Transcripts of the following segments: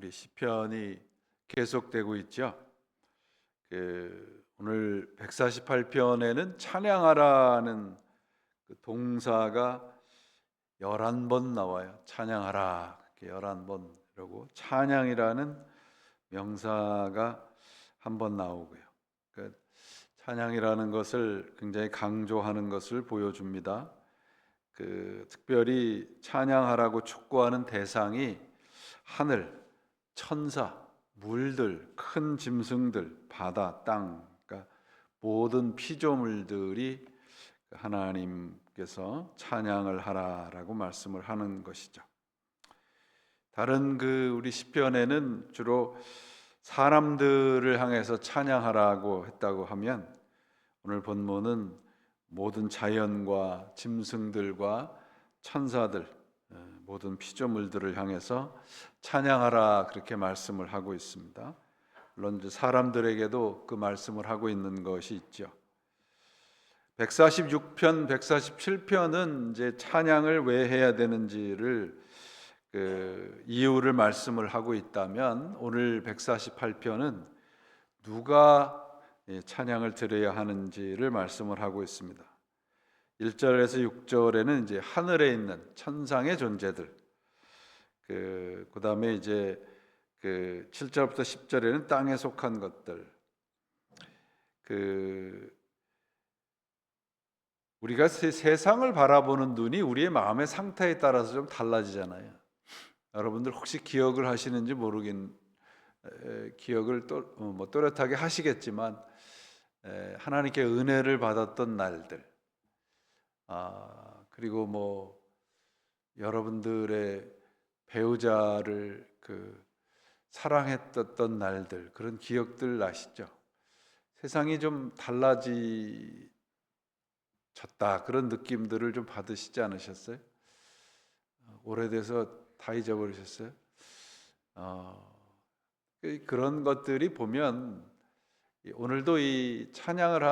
우리 시편이 계속되고 있죠. 오늘 148편에는 찬양하라는 그 동사가 11번 나와요. 찬양하라 이렇게 11번 그러고 찬양이라는 명사가 한 번 나오고요. 그 찬양이라는 것을 굉장히 강조하는 것을 보여줍니다. 특별히 찬양하라고 촉구하는 대상이 하늘, 천사, 물들, 큰 짐승들, 바다, 땅, 그러니까 모든 피조물들이 하나님께서 찬양을 하라라고 말씀을 하는 것이죠. 다른 우리 시편에는 주로 사람들을 향해서 찬양하라고 했다고 하면, 오늘 본문은 모든 자연과 짐승들과 천사들, 모든 피조물들을 향해서 찬양하라 그렇게 말씀을 하고 있습니다. 물론 이제 사람들에게도 그 말씀을 하고 있는 것이 있죠. 146편, 147편은 이제 찬양을 왜 해야 되는지를 이유를 말씀을 하고 있다면, 오늘 148편은 누가 찬양을 드려야 하는지를 말씀을 하고 있습니다. 1절에서 6절에는 이제 하늘에 있는 천상의 존재들, 그다음에 이제 7절부터 10절에는 땅에 속한 것들. 우리가 세상을 바라보는 눈이 우리의 마음의 상태에 따라서 좀 달라지잖아요. 여러분들 혹시 기억을 하시는지 기억을 또렷하게 하시겠지만, 하나님께 은혜를 받았던 날들, 그리고 여러분들의 배우자를 사랑했던 날들, 그런 기억들 나시죠? 세상이 좀 달라졌다, 그런 느낌들을 좀 받으시지 않으셨어요? 오래돼서 다 잊어버리셨어요? 그런 것들이 보면 오늘도 이 찬양을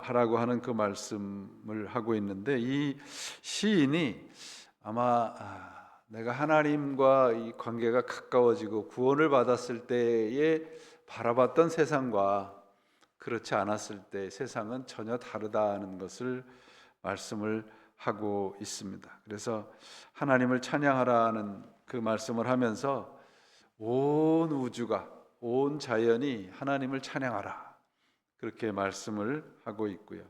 하라고 하는 그 말씀을 하고 있는데, 이 시인이 아마 내가 하나님과 이 관계가 가까워지고 구원을 받았을 때에 바라봤던 세상과 그렇지 않았을 때 세상은 전혀 다르다는 것을 말씀을 하고 있습니다. 그래서 하나님을 찬양하라는 그 말씀을 하면서 온 우주가, 온 자연이 하나님을 찬양하라 그렇게 말씀을 하고 있고요.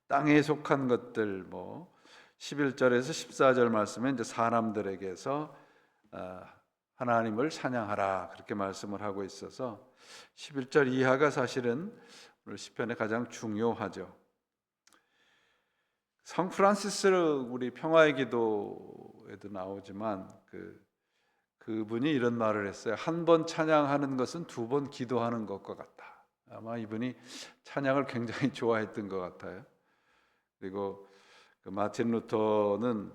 땅에 속한 것들, 11절에서 14절 말씀에 이제 사람들에게서 하나님을 찬양하라 그렇게 말씀을 하고 있어서 11절 이하가 사실은 오늘 시편의 가장 중요하죠. 성 프란시스, 우리 평화의 기도에도 나오지만 그분이 이런 말을 했어요. 한 번 찬양하는 것은 두 번 기도하는 것과 같다. 아마 이분이 찬양을 굉장히 좋아했던 것 같아요. 그리고 마틴 루터는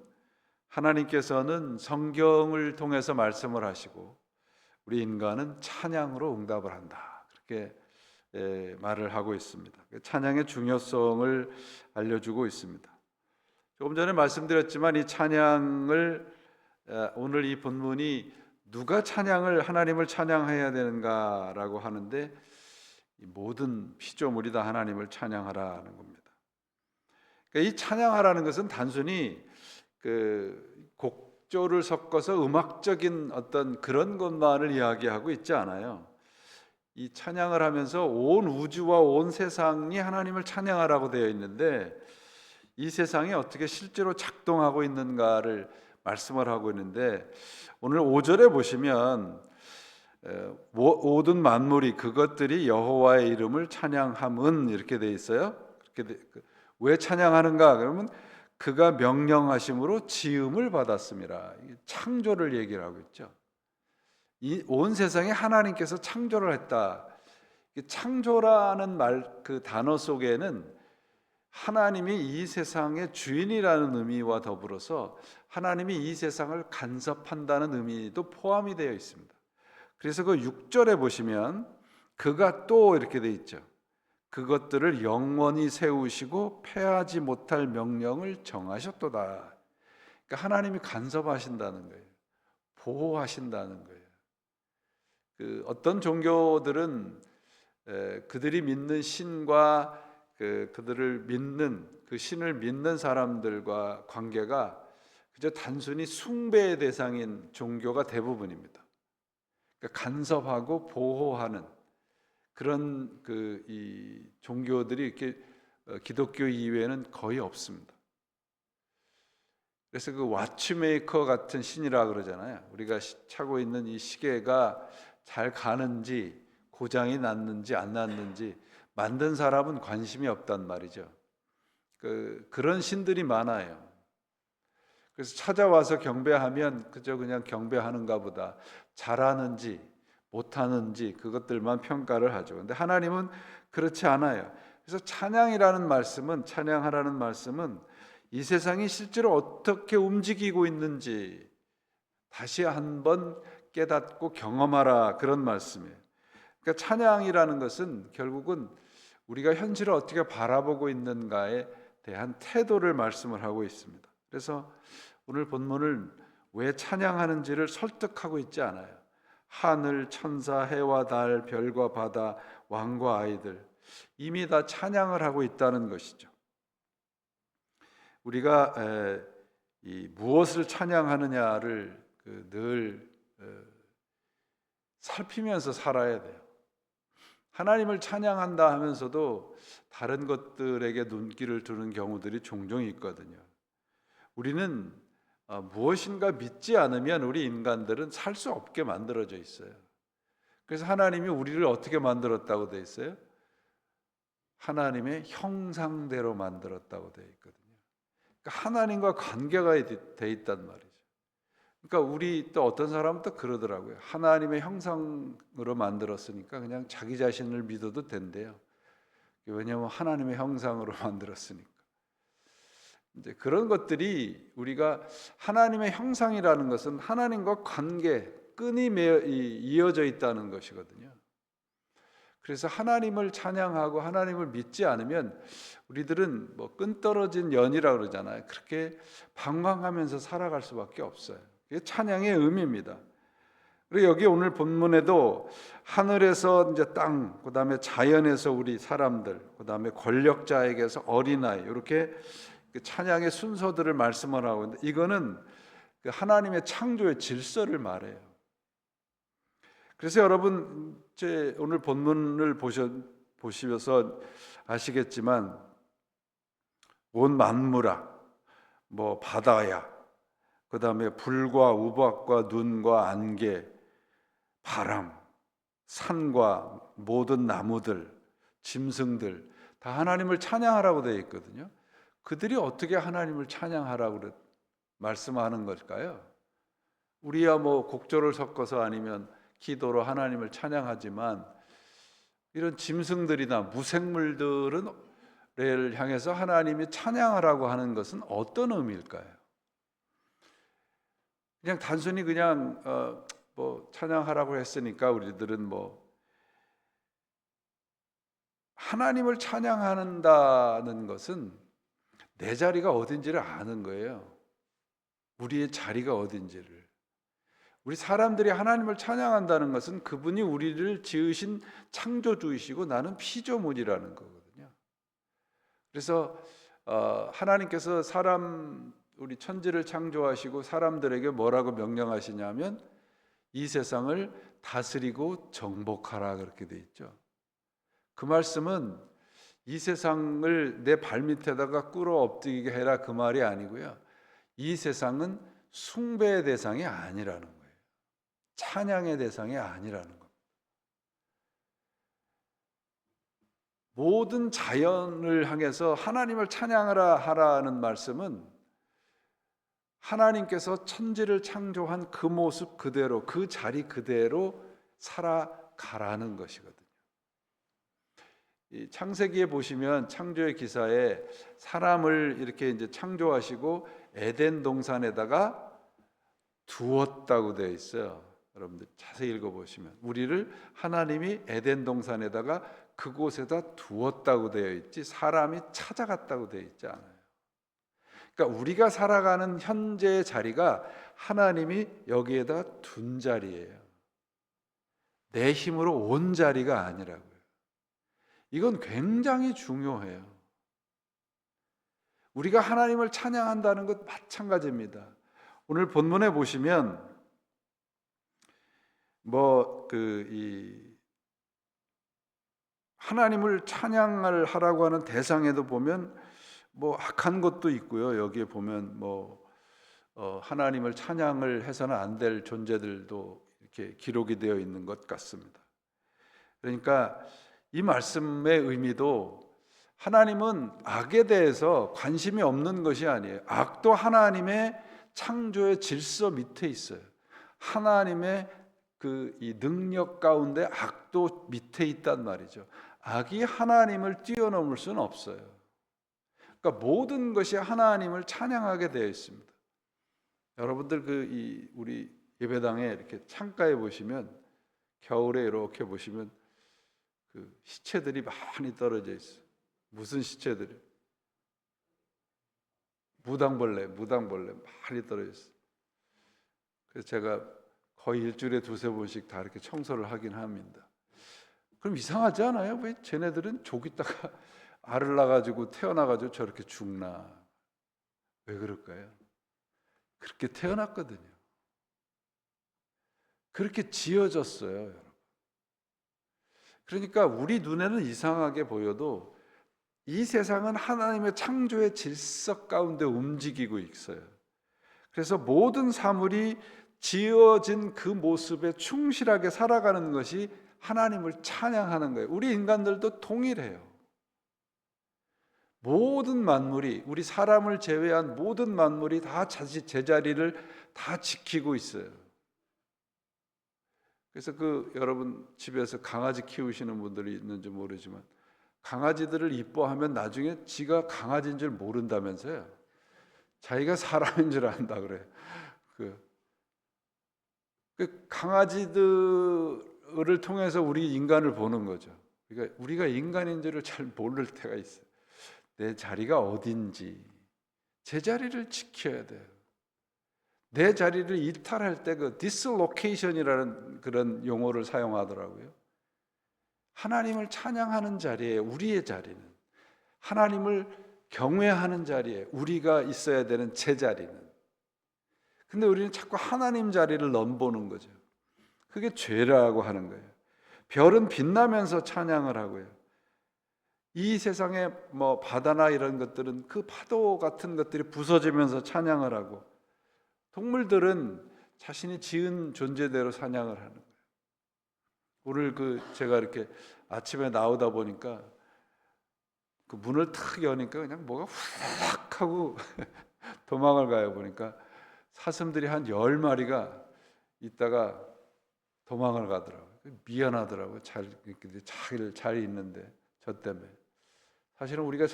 하나님께서는 성경을 통해서 말씀을 하시고 우리 인간은 찬양으로 응답을 한다, 그렇게 말을 하고 있습니다. 찬양의 중요성을 알려주고 있습니다. 조금 전에 말씀드렸지만 이 찬양을, 오늘 이 본문이 누가 찬양을, 하나님을 찬양해야 되는가라고 하는데, 모든 피조물이 다 하나님을 찬양하라는 겁니다. 그러니까 이 찬양하라는 것은 단순히 곡조를 섞어서 음악적인 어떤 그런 것만을 이야기하고 있지 않아요. 이 찬양을 하면서 온 우주와 온 세상이 하나님을 찬양하라고 되어 있는데, 이 세상이 어떻게 실제로 작동하고 있는가를 말씀을 하고 있는데, 오늘 5절에 보시면 모든 만물이 그것들이 여호와의 이름을 찬양함은 이렇게 돼 있어요. 왜 찬양하는가? 그러면 그가 명령하심으로 지음을 받았습니다. 창조를 얘기를 하고 있죠. 이 온 세상에 하나님께서 창조를 했다. 창조라는 그 단어 속에는 하나님이 이 세상의 주인이라는 의미와 더불어서 하나님이 이 세상을 간섭한다는 의미도 포함이 되어 있습니다. 그래서 6절에 보시면 그가 또 이렇게 되어 있죠. 그것들을 영원히 세우시고 패하지 못할 명령을 정하셨도다. 그러니까 하나님이 간섭하신다는 거예요. 보호하신다는 거예요. 어떤 종교들은 그들이 믿는 신과 그들을 믿는 그 신을 믿는 사람들과 관계가 그저 단순히 숭배의 대상인 종교가 대부분입니다. 그러니까 간섭하고 보호하는 그런 이 종교들이 이렇게 기독교 이외에는 거의 없습니다. 그래서 그 와치메이커 같은 신이라 그러잖아요. 우리가 차고 있는 이 시계가 잘 가는지 고장이 났는지 안 났는지 만든 사람은 관심이 없단 말이죠. 그런 신들이 많아요. 그래서 찾아와서 경배하면 그저 그냥 경배하는가 보다, 잘하는지 못하는지 그것들만 평가를 하죠. 근데 하나님은 그렇지 않아요. 그래서 찬양이라는 말씀은, 찬양하라는 말씀은 이 세상이 실제로 어떻게 움직이고 있는지 다시 한번 깨닫고 경험하라, 그런 말씀이에요. 그러니까 찬양이라는 것은 결국은 우리가 현실을 어떻게 바라보고 있는가에 대한 태도를 말씀을 하고 있습니다. 그래서 오늘 본문을 왜 찬양하는지를 설득하고 있지 않아요. 하늘, 천사, 해와 달, 별과 바다, 왕과 아이들 이미 다 찬양을 하고 있다는 것이죠. 우리가 무엇을 찬양하느냐를 늘 살피면서 살아야 돼요. 하나님을 찬양한다 하면서도 다른 것들에게 눈길을 두는 경우들이 종종 있거든요. 우리는 무엇인가 믿지 않으면 우리 인간들은 살 수 없게 만들어져 있어요. 그래서 하나님이 우리를 어떻게 만들었다고 되어 있어요? 하나님의 형상대로 만들었다고 되어 있거든요. 그러니까 하나님과 관계가 돼 있단 말이죠. 그러니까 우리 또 어떤 사람은 또 그러더라고요. 하나님의 형상으로 만들었으니까 그냥 자기 자신을 믿어도 된대요. 왜냐하면 하나님의 형상으로 만들었으니까. 이제 그런 것들이, 우리가 하나님의 형상이라는 것은 하나님과 관계, 끈이 이어져 있다는 것이거든요. 그래서 하나님을 찬양하고 하나님을 믿지 않으면 우리들은 끈 떨어진 연이라고 그러잖아요. 그렇게 방황하면서 살아갈 수밖에 없어요. 그게 찬양의 의미입니다. 그리고 여기 오늘 본문에도 하늘에서 이제 땅, 그다음에 자연에서 우리 사람들, 그다음에 권력자에게서 어린아이, 이렇게 찬양의 순서들을 말씀을 하고 있는데, 이거는 하나님의 창조의 질서를 말해요. 그래서 여러분, 오늘 본문을 보시면서 아시겠지만 온 만물아, 바다야, 그다음에 불과 우박과 눈과 안개, 바람, 산과 모든 나무들, 짐승들 다 하나님을 찬양하라고 되어 있거든요. 그들이 어떻게 하나님을 찬양하라고 말씀하는 걸까요? 우리야 곡조를 섞어서 아니면 기도로 하나님을 찬양하지만, 이런 짐승들이나 무생물들을 향해서 하나님이 찬양하라고 하는 것은 어떤 의미일까요? 그냥 단순히 찬양하라고 했으니까 우리들은 하나님을 찬양한다는 것은 내 자리가 어딘지를 아는 거예요. 우리의 자리가 어딘지를. 우리 사람들이 하나님을 찬양한다는 것은 그분이 우리를 지으신 창조주이시고 나는 피조물이라는 거거든요. 그래서 하나님께서 우리 천지를 창조하시고 사람들에게 뭐라고 명령하시냐면 이 세상을 다스리고 정복하라, 그렇게 돼 있죠. 그 말씀은 이 세상을 내 발밑에다가 꿇어 엎드리게 해라, 그 말이 아니고요. 이 세상은 숭배의 대상이 아니라는 거예요. 찬양의 대상이 아니라는 겁니다. 모든 자연을 향해서 하나님을 찬양하라 하라는 말씀은 하나님께서 천지를 창조한 그 모습 그대로, 그 자리 그대로 살아가라는 것이거든요. 이 창세기에 보시면 창조의 기사에 사람을 이렇게 이제 창조하시고 에덴 동산에다가 두었다고 되어 있어요. 여러분들 자세히 읽어보시면 우리를 하나님이 에덴 동산에다가 그곳에다 두었다고 되어 있지 사람이 찾아갔다고 되어 있지 않아요. 그러니까 우리가 살아가는 현재의 자리가 하나님이 여기에다 둔 자리예요. 내 힘으로 온 자리가 아니라고요. 이건 굉장히 중요해요. 우리가 하나님을 찬양한다는 것 마찬가지입니다. 오늘 본문에 보시면 하나님을 찬양을 하라고 하는 대상에도 보면 악한 것도 있고요. 여기에 보면 하나님을 찬양을 해서는 안 될 존재들도 이렇게 기록이 되어 있는 것 같습니다. 그러니까 이 말씀의 의미도 하나님은 악에 대해서 관심이 없는 것이 아니에요. 악도 하나님의 창조의 질서 밑에 있어요. 하나님의 이 능력 가운데 악도 밑에 있단 말이죠. 악이 하나님을 뛰어넘을 수는 없어요. 그러니까 모든 것이 하나님을 찬양하게 되어 있습니다. 여러분들 우리 예배당에 이렇게 창가에 보시면 겨울에 이렇게 보시면 시체들이 많이 떨어져 있어요. 무슨 시체들이? 무당벌레 많이 떨어져 있어요. 그래서 제가 거의 일주일에 두세 번씩 다 이렇게 청소를 하긴 합니다. 그럼 이상하지 않아요? 왜 쟤네들은 족있다가 알을 낳아가지고 태어나가지고 저렇게 죽나? 왜 그럴까요? 그렇게 태어났거든요. 그렇게 지어졌어요, 여러분. 그러니까 우리 눈에는 이상하게 보여도 이 세상은 하나님의 창조의 질서 가운데 움직이고 있어요. 그래서 모든 사물이 지어진 그 모습에 충실하게 살아가는 것이 하나님을 찬양하는 거예요. 우리 인간들도 동일해요. 모든 만물이, 우리 사람을 제외한 모든 만물이 다 제자리를 다 지키고 있어요. 그래서 여러분 집에서 강아지 키우시는 분들이 있는지 모르지만 강아지들을 이뻐하면 나중에 지가 강아지인 줄 모른다면서요. 자기가 사람인 줄 안다 그래요. 강아지들을 통해서 우리 인간을 보는 거죠. 그러니까 우리가 인간인 줄을 잘 모를 때가 있어요. 내 자리가 어딘지, 제 자리를 지켜야 돼요. 내 자리를 이탈할 때 dislocation이라는 그런 용어를 사용하더라고요. 하나님을 찬양하는 자리에, 우리의 자리는, 하나님을 경외하는 자리에 우리가 있어야 되는 제 자리는, 근데 우리는 자꾸 하나님 자리를 넘보는 거죠. 그게 죄라고 하는 거예요. 별은 빛나면서 찬양을 하고요. 이 세상의 바다나 이런 것들은 그 파도 같은 것들이 부서지면서 찬양을 하고, 동물들은 자신이 지은 존재대로 찬양을 하는 거예요. 오늘 제가 이렇게 아침에 나오다 보니까 문을 탁 여니까 그냥 뭐가 훅 하고 도망을 가요. 보니까 사슴들이 한 10마리가 있다가 도망을 가더라고요. 미안하더라고요. 자기를 잘 있는데 저 때문에. 사실은 우리가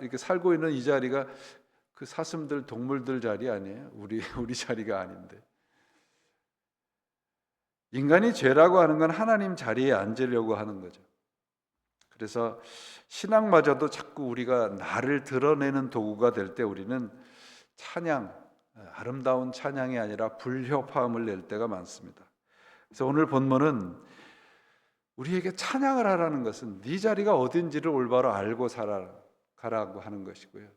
이렇게 살고 있는 이 자리가 그 사슴들, 동물들 자리 아니에요. 우리 자리가 아닌데. 인간이 죄라고 하는 건 하나님 자리에 앉으려고 하는 거죠. 그래서 신앙마저도 자꾸 우리가 나를 드러내는 도구가 될 때 우리는 아름다운 찬양이 아니라 불협화음을 낼 때가 많습니다. 그래서 오늘 본문은 우리에게 찬양을 하라는 것은 네 자리가 어딘지를 올바로 알고 살아가라고 하는 것이고요.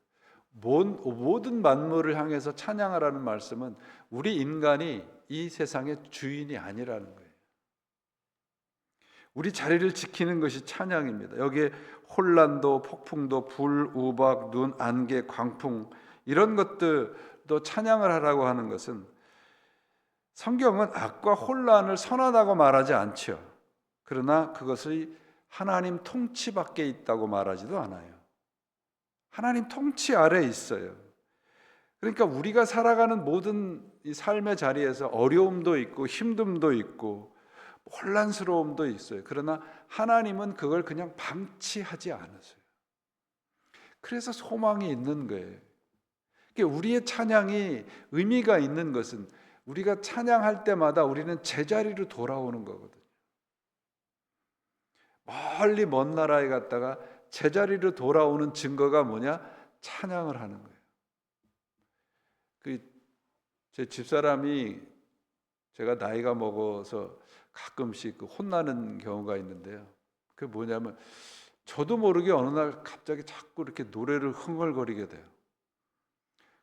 모든 만물을 향해서 찬양하라는 말씀은 우리 인간이 이 세상의 주인이 아니라는 거예요. 우리 자리를 지키는 것이 찬양입니다. 여기에 혼란도, 폭풍도, 불, 우박, 눈, 안개, 광풍 이런 것들도 찬양을 하라고 하는 것은, 성경은 악과 혼란을 선하다고 말하지 않죠. 그러나 그것이 하나님 통치 밖에 있다고 말하지도 않아요. 하나님 통치 아래에 있어요. 그러니까 우리가 살아가는 모든 이 삶의 자리에서 어려움도 있고 힘듦도 있고 혼란스러움도 있어요. 그러나 하나님은 그걸 그냥 방치하지 않으세요. 그래서 소망이 있는 거예요. 그러니까 우리의 찬양이 의미가 있는 것은 우리가 찬양할 때마다 우리는 제자리로 돌아오는 거거든요. 멀리 먼 나라에 갔다가 제자리로 돌아오는 증거가 뭐냐? 찬양을 하는 거예요. 제 집사람이, 제가 나이가 먹어서 가끔씩 그 혼나는 경우가 있는데요. 그게 뭐냐면 저도 모르게 어느 날 갑자기 자꾸 이렇게 노래를 흥얼거리게 돼요.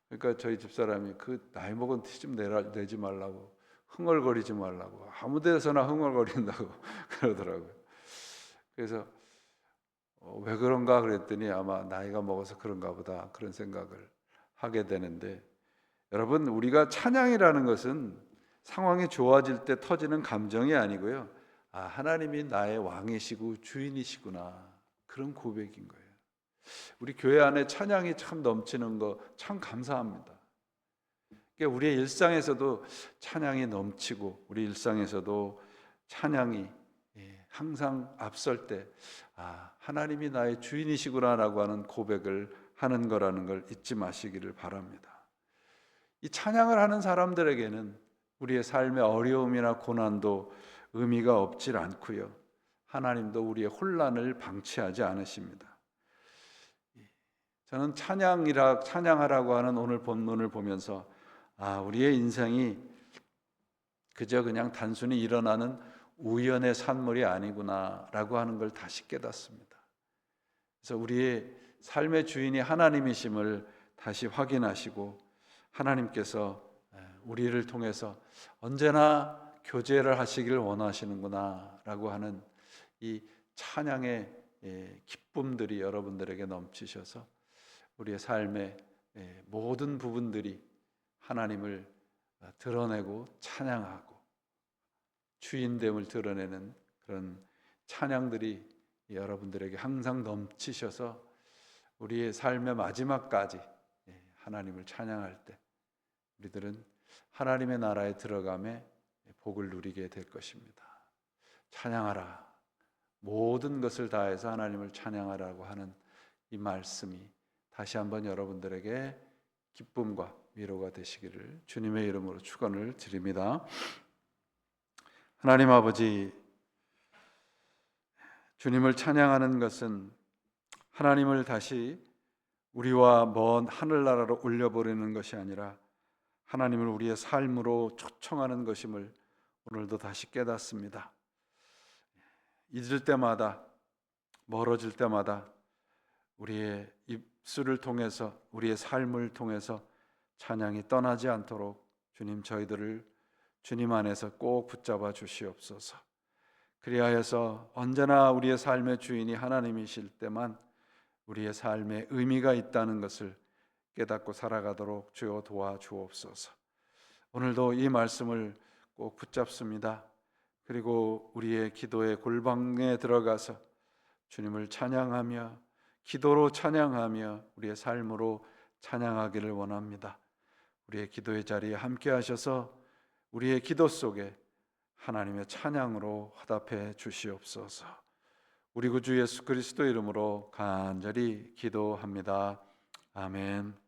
그러니까 저희 집사람이 그 나이 먹은 티 좀 내지 말라고, 흥얼거리지 말라고, 아무 데서나 흥얼거린다고 그러더라고요. 그래서 왜 그런가 그랬더니 아마 나이가 먹어서 그런가 보다 그런 생각을 하게 되는데, 여러분, 우리가 찬양이라는 것은 상황이 좋아질 때 터지는 감정이 아니고요, 아, 하나님이 나의 왕이시고 주인이시구나, 그런 고백인 거예요. 우리 교회 안에 찬양이 참 넘치는 거 참 감사합니다. 그러니까 우리의 일상에서도 찬양이 넘치고, 우리 일상에서도 찬양이 항상 앞설 때, 아, 하나님이 나의 주인이시구나라고 하는 고백을 하는 거라는 걸 잊지 마시기를 바랍니다. 이 찬양을 하는 사람들에게는 우리의 삶의 어려움이나 고난도 의미가 없질 않고요, 하나님도 우리의 혼란을 방치하지 않으십니다. 저는 찬양하라고 하는 오늘 본문을 보면서, 아, 우리의 인생이 그저 그냥 단순히 일어나는 우연의 산물이 아니구나라고 하는 걸 다시 깨닫습니다. 그래서 우리의 삶의 주인이 하나님이심을 다시 확인하시고, 하나님께서 우리를 통해서 언제나 교제를 하시기를 원하시는구나라고 하는 이 찬양의 기쁨들이 여러분들에게 넘치셔서 우리의 삶의 모든 부분들이 하나님을 드러내고 찬양하고 주인됨을 드러내는 그런 찬양들이 여러분들에게 항상 넘치셔서 우리의 삶의 마지막까지 하나님을 찬양할 때 우리들은 하나님의 나라에 들어감에 복을 누리게 될 것입니다. 찬양하라, 모든 것을 다해서 하나님을 찬양하라고 하는 이 말씀이 다시 한번 여러분들에게 기쁨과 위로가 되시기를 주님의 이름으로 축원을 드립니다. 하나님 아버지, 주님을 찬양하는 것은 하나님을 다시 우리와 먼 하늘나라로 올려보내는 것이 아니라 하나님을 우리의 삶으로 초청하는 것임을 오늘도 다시 깨닫습니다. 잊을 때마다, 멀어질 때마다 우리의 입술을 통해서, 우리의 삶을 통해서 찬양이 떠나지 않도록 주님, 저희들을 주님 안에서 꼭 붙잡아 주시옵소서. 그리하여서 언제나 우리의 삶의 주인이 하나님이실 때만 우리의 삶에 의미가 있다는 것을 깨닫고 살아가도록 주여 도와주옵소서. 오늘도 이 말씀을 꼭 붙잡습니다. 그리고 우리의 기도의 골방에 들어가서 주님을 찬양하며, 기도로 찬양하며 우리의 삶으로 찬양하기를 원합니다. 우리의 기도의 자리에 함께 하셔서 우리의 기도 속에 하나님의 찬양으로 화답해 주시옵소서. 우리 구주 예수 그리스도 이름으로 간절히 기도합니다. 아멘.